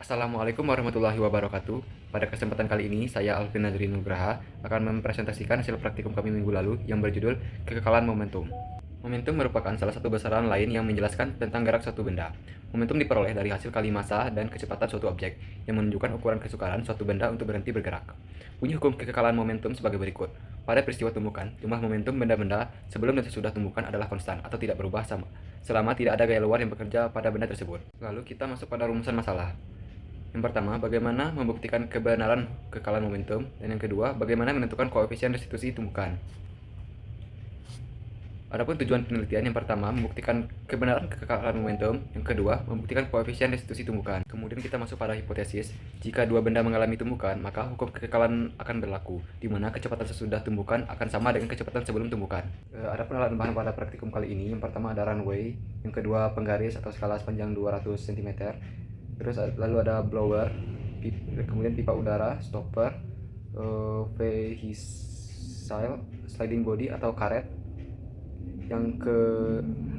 Assalamualaikum warahmatullahi wabarakatuh. Pada kesempatan kali ini, saya Alvin Nadri Nugraha akan mempresentasikan hasil praktikum kami minggu lalu yang berjudul Kekekalan Momentum. Momentum merupakan salah satu besaran lain yang menjelaskan tentang gerak suatu benda. Momentum diperoleh dari hasil kali massa dan kecepatan suatu objek, yang menunjukkan ukuran kesukaran suatu benda untuk berhenti bergerak. Bunyi hukum kekekalan momentum sebagai berikut. Pada peristiwa tumbukan, jumlah momentum benda-benda sebelum dan sesudah tumbukan adalah konstan atau tidak berubah sama, selama tidak ada gaya luar yang bekerja pada benda tersebut. Lalu kita masuk pada rumusan masalah. Yang pertama, bagaimana membuktikan kebenaran kekekalan momentum, dan yang kedua, bagaimana menentukan koefisien restitusi tumbukan. Adapun tujuan penelitian, yang pertama, membuktikan kebenaran kekekalan momentum, yang kedua, membuktikan koefisien restitusi tumbukan. Kemudian kita masuk pada hipotesis, jika dua benda mengalami tumbukan, maka hukum kekekalan akan berlaku, di mana kecepatan sesudah tumbukan akan sama dengan kecepatan sebelum tumbukan. Adapun alat bahan pada praktikum kali ini, yang pertama ada runway, yang kedua penggaris atau skala sepanjang 200 cm, terus lalu ada blower, kemudian pipa udara, stopper, vehicle, sliding body atau karet. Yang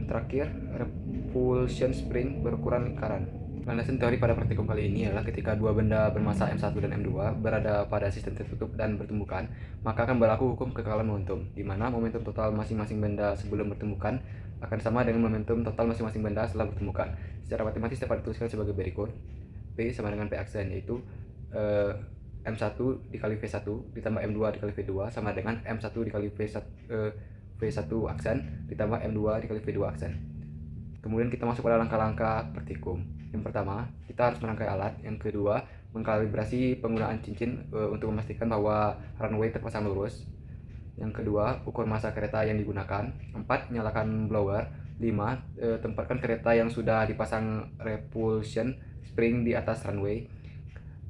terakhir, repulsion spring berukuran lingkaran. Landasan teori pada praktikum kali ini adalah ketika dua benda bermassa M1 dan M2 berada pada sistem tertutup dan bertumbukan, maka akan berlaku hukum kekekalan momentum, di mana momentum total masing-masing benda sebelum bertumbukan akan sama dengan momentum total masing-masing benda setelah bertumbukan. Secara matematis dapat dituliskan sebagai berikut. P sama dengan P aksen, yaitu M1 dikali V1 ditambah M2 dikali V2 sama dengan M1 dikali V1 aksen ditambah M2 dikali V2 aksen. Kemudian kita masuk pada langkah-langkah praktikum. Yang pertama, kita harus merangkai alat. Yang kedua, mengkalibrasi penggunaan cincin untuk memastikan bahwa runway terpasang lurus. Yang kedua, ukur massa kereta yang digunakan. 4. Nyalakan blower. 5. Tempatkan kereta yang sudah dipasang repulsion spring di atas runway.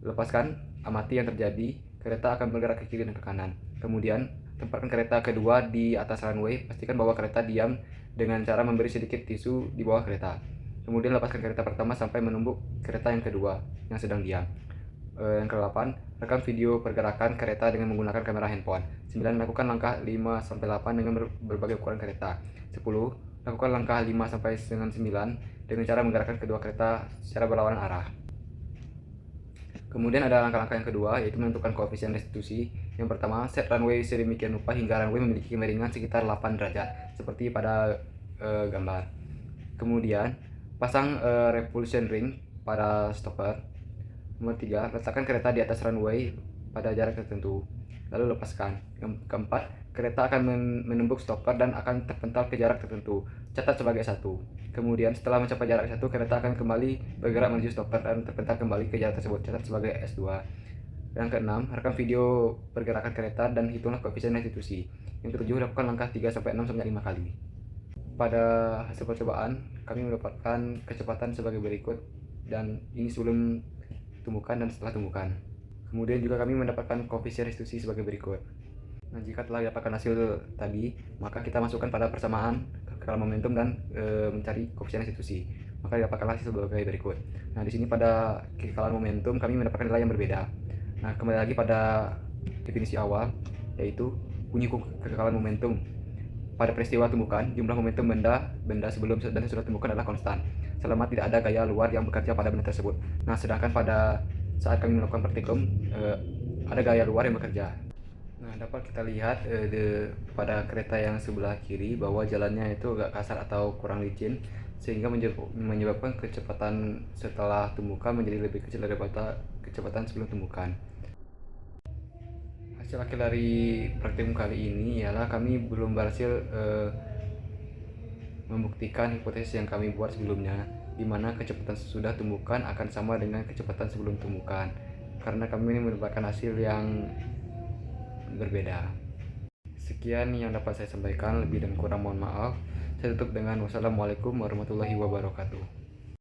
Lepaskan, amati yang terjadi. Kereta akan bergerak ke kiri dan ke kanan. Kemudian, tempatkan kereta kedua di atas runway. Pastikan bahwa kereta diam dengan cara memberi sedikit tisu di bawah kereta. Kemudian lepaskan kereta pertama sampai menumbuk kereta yang kedua yang sedang diam. Yang ke-8, rekam video pergerakan kereta dengan menggunakan kamera handphone. 9. Lakukan langkah 5-8 dengan berbagai ukuran kereta. 10. Lakukan langkah 5-9 dengan cara menggerakkan kedua kereta secara berlawanan arah. Kemudian ada langkah-langkah yang kedua, yaitu menentukan koefisien restitusi. Yang pertama, set runway sedemikian rupa hingga runway memiliki kemiringan sekitar 8 derajat, seperti pada gambar. Kemudian, pasang repulsion ring pada stopper. Nomor 3, letakkan kereta di atas runway pada jarak tertentu, lalu lepaskan. Yang keempat, kereta akan menumbuk stopper dan akan terpental ke jarak tertentu, catat sebagai 1. Kemudian setelah mencapai jarak 1, kereta akan kembali bergerak menuju stopper dan terpental kembali ke jarak tersebut, catat sebagai S2. Yang keenam, rekam video pergerakan kereta dan hitunglah koefisien restitusi. Yang ketujuh, lakukan langkah 3-6-5 kali. Pada hasil percobaan, kami mendapatkan kecepatan sebagai berikut, dan ini sebelum tumbukan dan setelah tumbukan. Kemudian juga kami mendapatkan koefisien restitusi sebagai berikut. Nah, jika telah didapatkan hasil tadi, maka kita masukkan pada persamaan kekekalan momentum dan mencari koefisien restitusi. Maka didapatkanlah hasil sebagai berikut. Nah, di sini pada kekekalan momentum kami mendapatkan nilai yang berbeda. Nah, kembali lagi pada definisi awal, yaitu bunyi hukum kekekalan momentum. Pada peristiwa tumbukan, jumlah momentum benda sebelum dan sesudah tumbukan adalah konstan, selama tidak ada gaya luar yang bekerja pada benda tersebut. Nah, sedangkan pada saat kami melakukan praktikum, ada gaya luar yang bekerja. Nah, dapat kita lihat pada kereta yang sebelah kiri bahwa jalannya itu agak kasar atau kurang licin, sehingga menyebabkan kecepatan setelah tumbukan menjadi lebih kecil daripada kecepatan sebelum tumbukan. Hasil akhir dari praktikum kali ini ialah kami belum berhasil membuktikan hipotesis yang kami buat sebelumnya, di mana kecepatan sesudah tumbukan akan sama dengan kecepatan sebelum tumbukan, karena kami ini mendapatkan hasil yang berbeda. Sekian yang dapat saya sampaikan, lebih dan kurang mohon maaf. Saya tutup dengan wassalamualaikum warahmatullahi wabarakatuh.